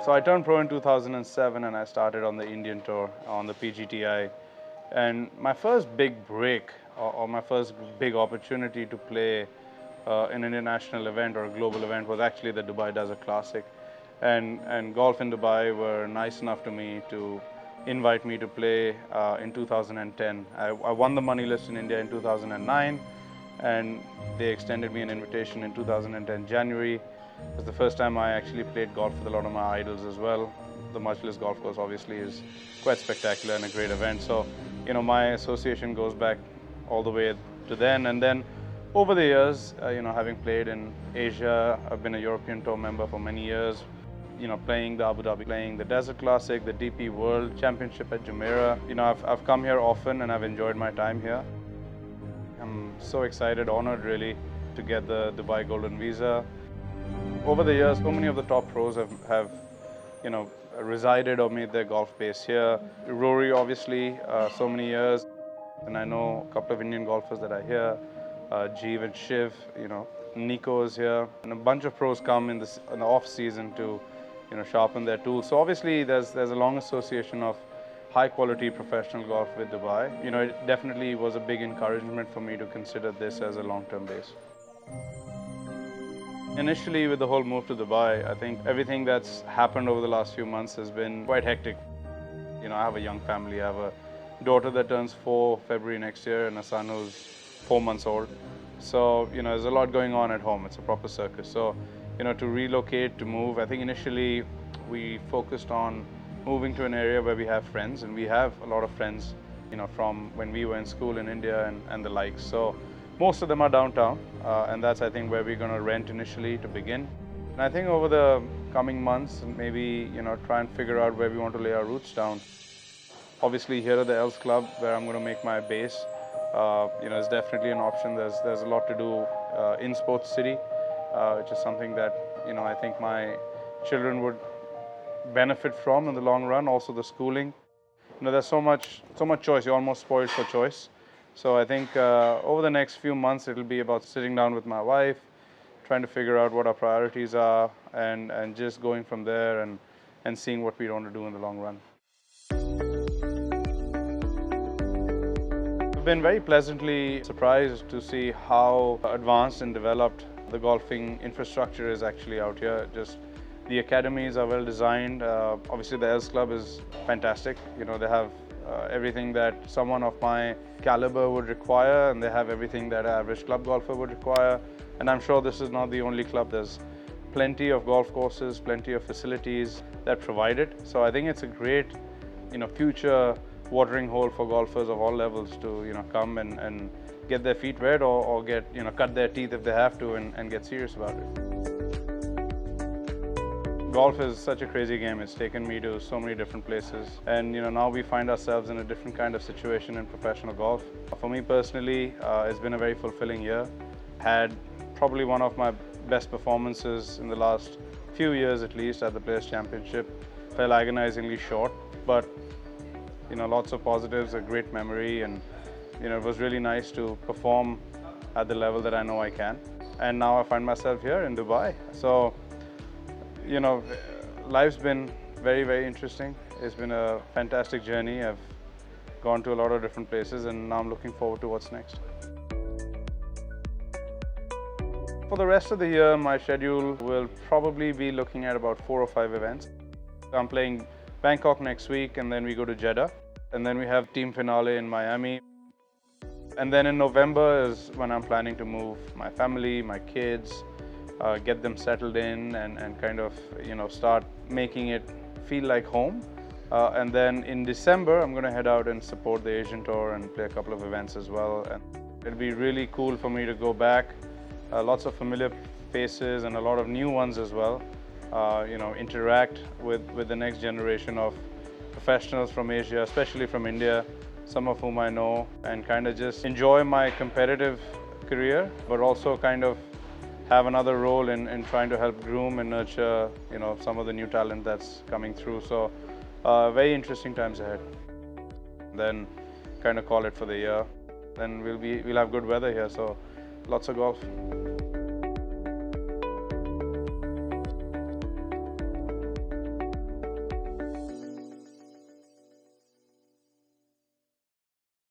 So I turned pro in 2007 and I started on the Indian tour on the PGTI. And my first big break or my first big opportunity to play in an international event or a global event was actually the Dubai Desert Classic. And Golf in Dubai were nice enough to me to invite me to play in 2010. I won the money list in India in 2009, and they extended me an invitation in 2010 January. It was the first time I actually played golf with a lot of my idols as well. The Majlis golf course obviously is quite spectacular and a great event. So, my association goes back all the way to then. And then over the years, having played in Asia, I've been a European Tour member for many years. Playing the Abu Dhabi, playing the Desert Classic, the DP World Championship at Jumeirah. I've come here often and I've enjoyed my time here. I'm so excited, honored really, to get the Dubai Golden Visa. Over the years, so many of the top pros have resided or made their golf base here. Rory, obviously, so many years. And I know a couple of Indian golfers that are here. Jeev and Shiv, Nico is here. And a bunch of pros come in the off season to, sharpen their tools. So obviously there's a long association of high quality professional golf with Dubai. It definitely was a big encouragement for me to consider this as a long-term base. Initially, with the whole move to Dubai, I think everything that's happened over the last few months has been quite hectic. I have a young family. I have a daughter that turns 4 February next year and a son who's 4 months old. So, there's a lot going on at home. It's a proper circus. So, to relocate, to move, I think initially we focused on moving to an area where we have friends, and we have a lot of friends, from when we were in school in India and the likes. So most of them are downtown, and that's, I think, where we're going to rent initially to begin. And I think over the coming months, maybe, try and figure out where we want to lay our roots down. Obviously, here at the Els Club, where I'm going to make my base, is definitely an option. There's a lot to do in Sports City, which is something that, I think my children would benefit from in the long run. Also the schooling. There's so much choice. You're almost spoiled for choice. So I think over the next few months, it'll be about sitting down with my wife, trying to figure out what our priorities are, and just going from there and seeing what we want to do in the long run. I've been very pleasantly surprised to see how advanced and developed the golfing infrastructure is actually out here. Just the academies are well designed. Obviously, the Els Club is fantastic. They have everything that someone of my caliber would require, and they have everything that an average club golfer would require. And I'm sure this is not the only club. There's plenty of golf courses, plenty of facilities that provide it. So I think it's a great, future watering hole for golfers of all levels to, come and get their feet wet or get, cut their teeth if they have to and get serious about it. Golf is such a crazy game. It's taken me to so many different places. And now we find ourselves in a different kind of situation in professional golf. For me personally, it's been a very fulfilling year. Had probably one of my best performances in the last few years at least at the Players Championship. Fell agonizingly short, but lots of positives, a great memory, and it was really nice to perform at the level that I know I can. And now I find myself here in Dubai. So life's been very, very interesting. It's been a fantastic journey. I've gone to a lot of different places, and now I'm looking forward to what's next. For the rest of the year, my schedule will probably be looking at about 4 or 5 events. I'm playing Bangkok next week, and then we go to Jeddah. And then we have team finale in Miami. And then in November is when I'm planning to move my family, my kids, get them settled in and kind of, start making it feel like home. And then in December, I'm going to head out and support the Asian Tour and play a couple of events as well. And it'll be really cool for me to go back. Lots of familiar faces and a lot of new ones as well. Interact with the next generation of professionals from Asia, especially from India, some of whom I know, and kind of just enjoy my competitive career, but also kind of have another role in trying to help groom and nurture, some of the new talent that's coming through. So very interesting times ahead. Then kind of call it for the year. Then we'll have good weather here, so lots of golf.